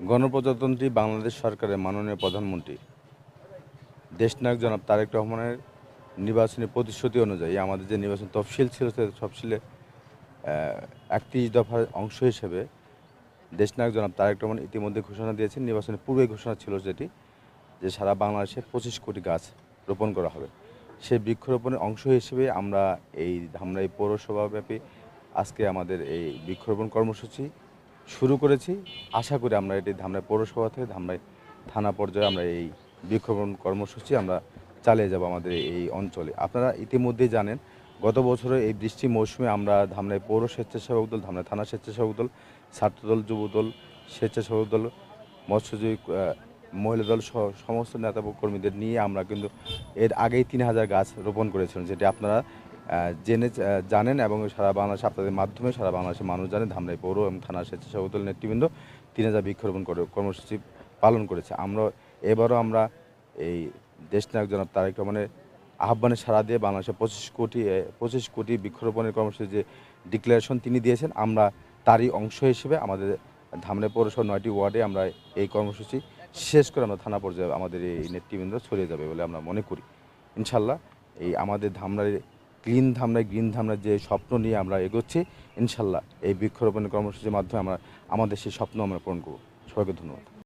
গণপ্রজাতন্ত্রী বাংলাদেশ সরকারের মাননীয় প্রধানমন্ত্রী দেশনায়ক জনাব তারেক রহমানের নির্বাচনী প্রতিশ্রুতি অনুযায়ী আমাদের যে নির্বাচন তফসিল ছিল সে তফসিলে ৩১ দফার অংশ হিসেবে দেশনায়ক জনাব তারেক রহমান ইতিমধ্যে ঘোষণা দিয়েছেন। নির্বাচনের পূর্বে ঘোষণা ছিল যেটি যে সারা বাংলাদেশে ২৫ কোটি গাছ রোপণ করা হবে। সেই বৃক্ষরোপণের অংশ হিসেবে আমরা এই ধামরাই পৌরসভাব্যাপী আজকে আমাদের এই বৃক্ষরোপণ কর্মসূচি শুরু করেছি। আশা করি আমরা এটি ধামরাই পৌরসভা থেকে ধামরাই থানা পর্যায়ে আমরা এই বৃক্ষরোপণ কর্মসূচি আমরা চালিয়ে যাব আমাদের এই অঞ্চলে। আপনারা ইতিমধ্যেই জানেন গত বছরে এই বৃষ্টি মৌসুমে আমরা ধামরাই পৌর স্বেচ্ছাসেবক দল, ধামরাই থানা স্বেচ্ছাসেবক দল, ছাত্রদল, যুবদল, স্বেচ্ছাসেবক দল, মৎস্যজীবী মহিলা দল সহ সমস্ত নেতা কর্মীদের নিয়ে আমরা কিন্তু এর আগেই ৩,০০০ গাছ রোপণ করেছিলাম, যেটি আপনারা জানেন এবং সারা বাংলাদেশে আপনাদের মাধ্যমে সারা বাংলাদেশের মানুষ জানে। ধামরাই পৌর এবং থানা স্বেচ্ছাসেবক দল নেতৃবৃন্দ ৩,০০০ বৃক্ষরোপণ কর্মসূচি পালন করেছে। এবারও আমরা এই দেশনায়ক জনাব তারেক রহমানের আহ্বানে সাড়া দিয়ে বাংলাদেশে ২৫ কোটি বৃক্ষরোপণের কর্মসূচি যে ডিক্লারেশন তিনি দিয়েছেন, আমরা তারই অংশ হিসেবে আমাদের ধামরাই পৌরসভার ৯টি ওয়ার্ডে আমরা এই কর্মসূচি শেষ করে আমরা থানা পর্যায়ে আমাদের এই নেতৃবৃন্দ ছড়িয়ে যাবে বলে আমরা মনে করি। ইনশাল্লাহ এই আমাদের ধামরাই গ্রিন ধামরাই যে স্বপ্ন নিয়ে আমরা এগোচ্ছি, ইনশাল্লাহ এই বৃক্ষরোপণের কর্মসূচির মাধ্যমে আমরা আমাদের সেই স্বপ্ন আমরা পূরণ করব। সবাইকে ধন্যবাদ।